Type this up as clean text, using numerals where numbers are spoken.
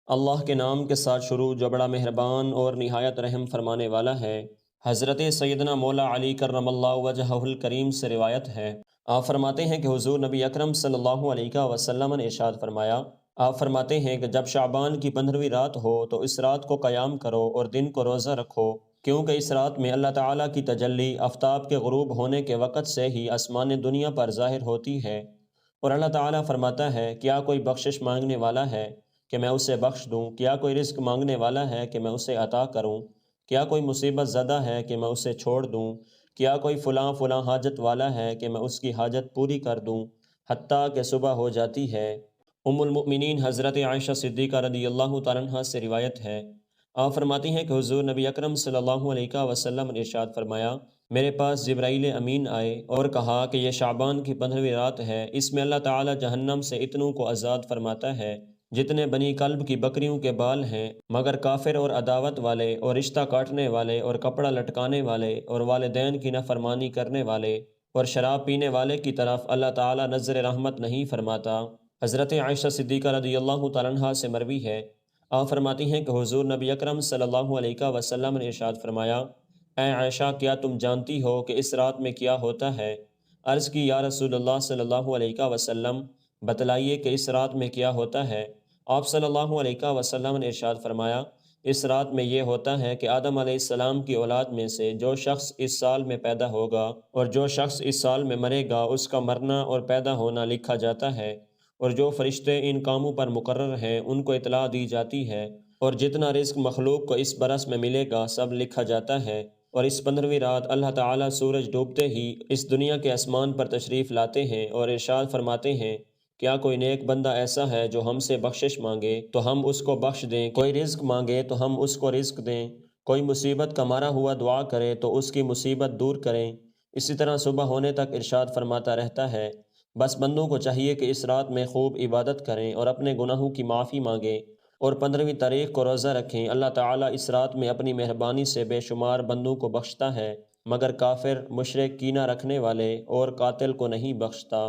اللہ کے نام کے ساتھ شروع جو بڑا مہربان اور نہایت رحم فرمانے والا ہے۔ حضرت سیدنا مولا علی کرم اللہ وجہہ الکریم سے روایت ہے، آپ فرماتے ہیں کہ حضور نبی اکرم صلی اللہ علیہ وسلم نے ارشاد فرمایا، آپ فرماتے ہیں کہ جب شعبان کی 15ویں رات ہو تو اس رات کو قیام کرو اور دن کو روزہ رکھو، کیونکہ اس رات میں اللہ تعالیٰ کی تجلی آفتاب کے غروب ہونے کے وقت سے ہی آسمان دنیا پر ظاہر ہوتی ہے، اور اللہ تعالیٰ فرماتا ہے کیا کوئی بخشش مانگنے والا ہے کہ میں اسے بخش دوں، کیا کوئی رزق مانگنے والا ہے کہ میں اسے عطا کروں، کیا کوئی مصیبت زدہ ہے کہ میں اسے چھوڑ دوں، کیا کوئی فلاں فلاں حاجت والا ہے کہ میں اس کی حاجت پوری کر دوں، حتیٰ کہ صبح ہو جاتی ہے۔ ام المؤمنین حضرت عائشہ صدیقہ رضی اللہ تعالیٰ عنہا سے روایت ہے، آپ فرماتی ہیں کہ حضور نبی اکرم صلی اللہ علیہ وسلم نے ارشاد فرمایا، میرے پاس جبرائیل امین آئے اور کہا کہ یہ شعبان کی 15ویں رات ہے، اس میں اللہ تعالیٰ جہنم سے اتنوں کو آزاد فرماتا ہے جتنے بنی کلب کی بکریوں کے بال ہیں، مگر کافر اور عداوت والے اور رشتہ کاٹنے والے اور کپڑا لٹکانے والے اور والدین کی نافرمانی کرنے والے اور شراب پینے والے کی طرف اللہ تعالیٰ نظر رحمت نہیں فرماتا۔ حضرت عائشہ صدیقہ رضی اللہ تعالیٰ عنہا سے مروی ہے، آپ فرماتی ہیں کہ حضور نبی اکرم صلی اللہ علیہ وسلم نے ارشاد فرمایا، اے عائشہ کیا تم جانتی ہو کہ اس رات میں کیا ہوتا ہے؟ عرض کی یا رسول اللہ صلی اللہ علیہ وسلم، بتلائیے کہ اس رات میں کیا ہوتا ہے؟ آپ صلی اللہ علیہ وسلم نے ارشاد فرمایا، اس رات میں یہ ہوتا ہے کہ آدم علیہ السلام کی اولاد میں سے جو شخص اس سال میں پیدا ہوگا اور جو شخص اس سال میں مرے گا اس کا مرنا اور پیدا ہونا لکھا جاتا ہے، اور جو فرشتے ان کاموں پر مقرر ہیں ان کو اطلاع دی جاتی ہے، اور جتنا رزق مخلوق کو اس برس میں ملے گا سب لکھا جاتا ہے، اور اس 15ویں رات اللہ تعالیٰ سورج ڈوبتے ہی اس دنیا کے آسمان پر تشریف لاتے ہیں اور ارشاد فرماتے ہیں، کیا کوئی نیک بندہ ایسا ہے جو ہم سے بخشش مانگے تو ہم اس کو بخش دیں، کوئی رزق مانگے تو ہم اس کو رزق دیں، کوئی مصیبت کا مارا ہوا دعا کرے تو اس کی مصیبت دور کریں۔ اسی طرح صبح ہونے تک ارشاد فرماتا رہتا ہے، بس بندوں کو چاہیے کہ اس رات میں خوب عبادت کریں اور اپنے گناہوں کی معافی مانگیں اور 15ویں تاریخ کو روزہ رکھیں۔ اللہ تعالیٰ اس رات میں اپنی مہربانی سے بے شمار بندوں کو بخشتا ہے، مگر کافر، مشرک، کینہ رکھنے والے اور قاتل کو نہیں بخشتا۔